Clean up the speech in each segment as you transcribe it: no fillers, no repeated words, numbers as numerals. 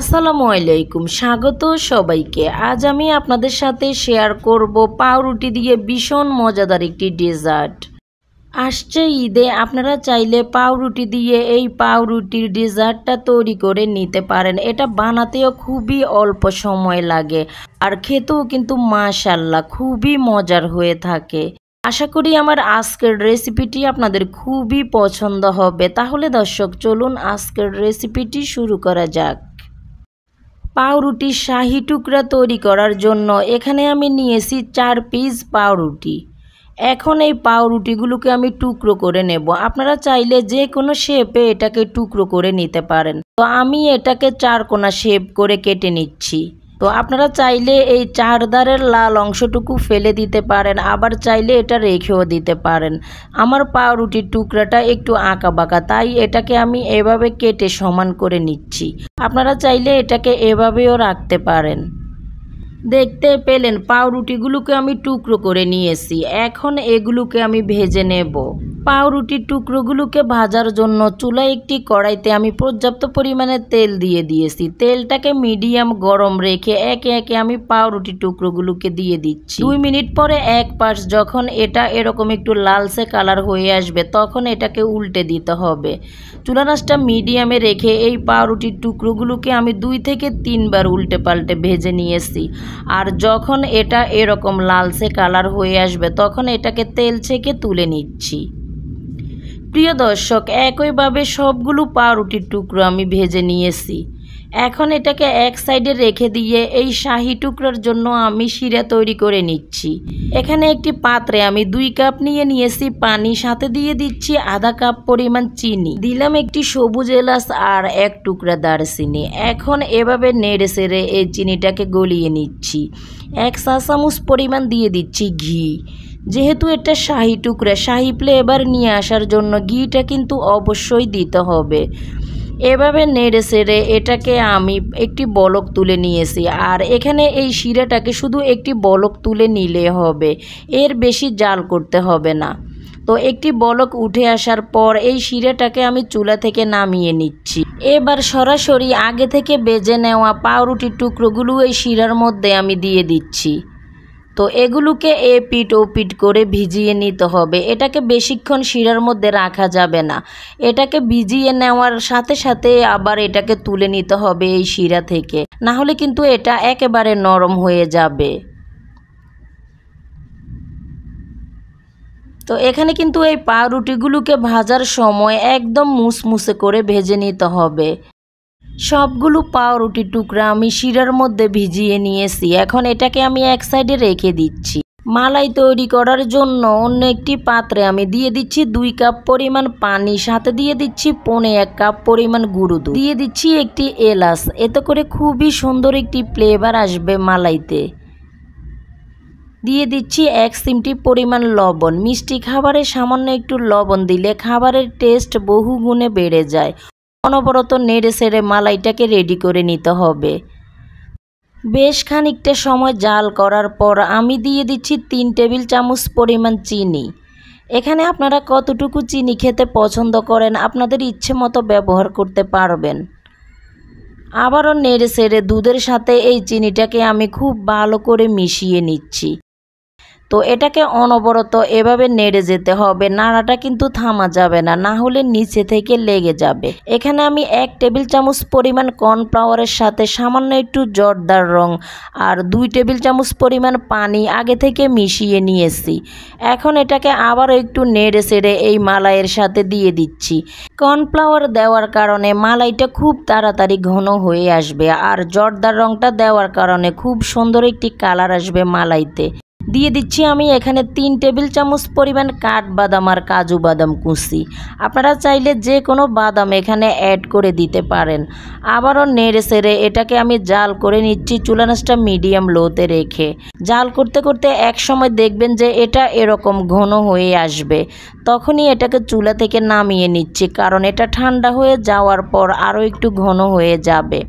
আসসালামু আলাইকুম, স্বাগত সবাইকে। আজ আমি আপনাদের সাথে শেয়ার করব পাউরুটি দিয়ে ভীষণ মজাদার একটি ডেজার্ট। আসছে ঈদে আপনারা চাইলে পাউরুটি দিয়ে এই পাউরুটির ডেজার্টটা তৈরি করে নিতে পারেন। এটা বানাতেও খুবই অল্প সময় লাগে আর খেতেও কিন্তু মাশাআল্লাহ খুবই মজার হয়ে থাকে। আশা করি আমার আজকের রেসিপিটি আপনাদের খুবই পছন্দ হবে। তাহলে দর্শক, চলুন আজকের রেসিপিটি শুরু করা যাক। পাউরুটির শাহি টুকরা তৈরি করার জন্য এখানে আমি নিয়েছি 4 পিস পাউরুটি। এখন এই পাউরুটিগুলোকে আমি টুকরো করে নেব। আপনারা চাইলে যে কোনো শেপে এটাকে টুকরো করে নিতে পারেন। তো আমি এটাকে 4 কোনা শেপ করে কেটে নিচ্ছি। তো আপনারা চাইলে এই 4 ধারের লাল অংশটুকু ফেলে দিতে পারেন, আবার চাইলে এটা রেখেও দিতে পারেন। আমার পাউরুটির টুকরাটা একটু আঁকা বাঁকা, তাই এটাকে আমি এভাবে কেটে সমান করে নিচ্ছি। আপনারা চাইলে এটাকে এভাবেও রাখতে পারেন। দেখতে পেলেন পাউরুটিগুলোকে আমি টুকরো করে নিয়েছি। এখন এগুলোকে আমি ভেজে নেব। পাউরুটির টুকরোগুলোকে ভাজার জন্য চুলায় একটি কড়াইতে আমি পর্যাপ্ত পরিমাণে তেল দিয়ে দিয়েছি। তেলটাকে মিডিয়াম গরম রেখে একে একে আমি পাউরুটির টুকরোগুলোকে দিয়ে দিচ্ছি। 2 মিনিট পরে এক পাশ যখন এটা এরকম একটু লালচে কালার হয়ে আসবে তখন এটাকে উল্টে দিতে হবে। চুলা আঁচটা মিডিয়ামে রেখে এই পাউরুটির টুকরোগুলোকে আমি 2 থেকে 3 বার উল্টে পাল্টে ভেজে নিয়েছি। আর যখন এটা এরকম লালচে কালার হয়ে আসবে তখন এটাকে তেল ছেঁকে তুলে নিচ্ছি। প্রিয় দর্শক, একইভাবে সবগুলো পাউরুটির টুকরো আমি ভেজে নিয়েছি। এখন এটাকে এক সাইডে রেখে দিয়ে এই শাহি টুকরার জন্য আমি শিরা তৈরি করে নিচ্ছি। এখানে একটি পাত্রে আমি 2 কাপ নিয়েছি পানি, সাথে দিয়ে দিচ্ছি আধা কাপ পরিমাণ চিনি, দিলাম একটি সবুজ এলাচ আর 1 টুকরা দারচিনি। এখন এভাবে নেড়ে চেড়ে এই চিনিটাকে গলিয়ে নিচ্ছি। 1 চা চামচ পরিমাণ দিয়ে দিচ্ছি ঘি। যেহেতু এটা শাহি টুকরা, শাহি ফ্লেভার নিয়ে আসার জন্য ঘিটা কিন্তু অবশ্যই দিতে হবে। এভাবে নেড়ে চেড়ে এটাকে আমি একটি বলক তুলে নিয়েছি। আর এখানে এই শিরাটাকে শুধু একটি বলক তুলে নিলে হবে, এর বেশি জাল করতে হবে না। তো একটি বলক উঠে আসার পর এই শিরাটাকে আমি চুলা থেকে নামিয়ে নিচ্ছি। এবার সরাসরি আগে থেকে ভেজে নেওয়া পাউরুটির টুকরোগুলো এই শিরার মধ্যে আমি দিয়ে দিচ্ছি। তো এগুলোকে এপিট ওপিট করে ভিজিয়ে নিতে হবে। এটাকে বেশিক্ষণ শিরার মধ্যে রাখা যাবে না। এটাকে ভিজিয়ে নেওয়ার সাথে সাথে আবার এটাকে তুলে নিতে হবে এই শিরা থেকে, না হলে কিন্তু এটা একেবারে নরম হয়ে যাবে। তো এখানে কিন্তু এই পাউরুটিগুলোকে ভাজার সময় একদম মুসমুসে করে ভেজে নিতে হবে। সবগুলো পাউরুটির টুকরা আমি শিরার মধ্যে ভিজিয়ে নিয়েছি। এখন এটাকে আমি এক সাইডে রেখে দিচ্ছি। মালাই তৈরি করার জন্য অন্য একটি পাত্রে আমি দিয়ে দিচ্ছি 2 কাপ পরিমাণ পানি, সাথে দিয়ে দিচ্ছি 1.25 কাপ পরিমাণ গুঁড়ো দুধ, দিয়ে দিচ্ছি একটি এলাচ। এতে করে খুবই সুন্দর একটি ফ্লেভার আসবে মালাইতে। দিয়ে দিচ্ছি 1 চিমটি পরিমাণ লবণ। মিষ্টি খাবারে সামান্য একটু লবণ দিলে খাবারের টেস্ট বহু গুণে বেড়ে যায়। অনবরত নেড়ে চেড়ে মালাইটাকে রেডি করে নিতে হবে। বেশ খানিকটা সময় জাল করার পর আমি দিয়ে দিচ্ছি 3 টেবিল চামচ পরিমাণ চিনি। এখানে আপনারা কতটুকু চিনি খেতে পছন্দ করেন আপনাদের ইচ্ছে মতো ব্যবহার করতে পারবেন। আবারও নেড়ে চেড়ে দুধের সাথে এই চিনিটাকে আমি খুব ভালো করে মিশিয়ে নিচ্ছি। তো এটাকে অনবরত এভাবে নেড়ে যেতে হবে, নাড়াটা কিন্তু থামা যাবে না, না হলে নিচে থেকে লেগে যাবে। এখানে আমি 1 টেবিল চামচ পরিমাণ কর্নফ্লাওয়ারের সাথে সামান্য একটু জর্দার রং আর 2 টেবিল চামচ পরিমাণ পানি আগে থেকে মিশিয়ে নিয়েছি। এখন এটাকে আবারও একটু নেড়ে চেড়ে এই মালাইয়ের সাথে দিয়ে দিচ্ছি। কর্নফ্লাওয়ার দেওয়ার কারণে মালাইটা খুব তাড়াতাড়ি ঘন হয়ে আসবে, আর জর্দার রংটা দেওয়ার কারণে খুব সুন্দর একটি কালার আসবে মালাইতে। দিয়ে দিচ্ছি আমি এখানে 3 টেবিল চামচ পরিমাণ কাঠবাদাম আর কাজু বাদাম কুচি। আপনারা চাইলে যে কোনো বাদাম এখানে অ্যাড করে দিতে পারেন। আবারও নেড়ে চেড়ে এটাকে আমি জাল করে নিচ্ছি চুলা আঁচটা মিডিয়াম লোতে রেখে। জাল করতে করতে এক সময় দেখবেন যে এটা এরকম ঘন হয়ে আসবে, তখনই এটাকে চুলা থেকে নামিয়ে নিচ্ছি, কারণ এটা ঠান্ডা হয়ে যাওয়ার পর আরও একটু ঘন হয়ে যাবে।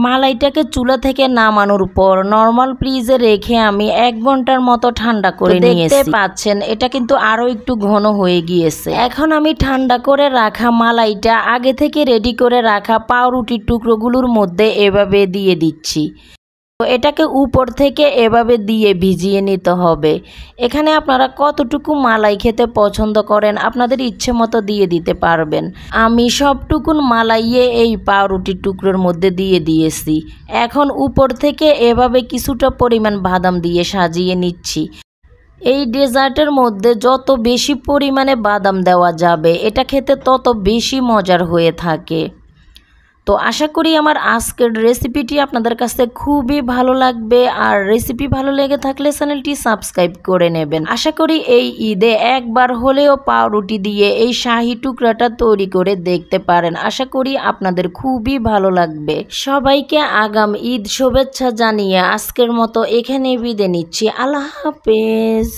মালাইটাকে চুলা থেকে নামানোর পর নরমাল ফ্রিজে রেখে আমি 1 ঘন্টার মতো ঠান্ডা করে নিয়েছি। দেখতে পাচ্ছেন এটা কিন্তু আরো একটু ঘন হয়ে গিয়েছে। এখন আমি ঠান্ডা করে রাখা মালাইটা আগে থেকে রেডি করে রাখা পাউরুটির টুকরোগুলোর মধ্যে এভাবে দিয়ে দিচ্ছি। তো এটাকে উপর থেকে এভাবে দিয়ে ভিজিয়ে নিতে হবে। এখানে আপনারা কতটুকু মালাই খেতে পছন্দ করেন আপনাদের ইচ্ছে মতো দিয়ে দিতে পারবেন। আমি সবটুকুন মালাইয়ে এই পাউরুটির টুকরোর মধ্যে দিয়ে দিয়েছি। এখন উপর থেকে এভাবে কিছুটা পরিমাণ বাদাম দিয়ে সাজিয়ে নিচ্ছি। এই ডেজার্টের মধ্যে যত বেশি পরিমাণে বাদাম দেওয়া যাবে এটা খেতে তত বেশি মজার হয়ে থাকে। তো আশা করি আমার আজকের রেসিপিটি আপনাদের কাছে খুবই ভালো লাগবে, আর রেসিপি ভালো লেগে থাকলে চ্যানেলটি সাবস্ক্রাইব করে নেবেন। আশা করি এই ঈদে একবার হলেও পাউরুটি দিয়ে এই শাহী টুকরাটা তৈরি করে দেখতে পারেন। আশা করি আপনাদের খুবই ভালো লাগবে। সবাইকে আগাম ঈদ শুভেচ্ছা জানিয়ে আজকের মতো এখানে বিদায় নিচ্ছি। আল্লাহ হাফেজ।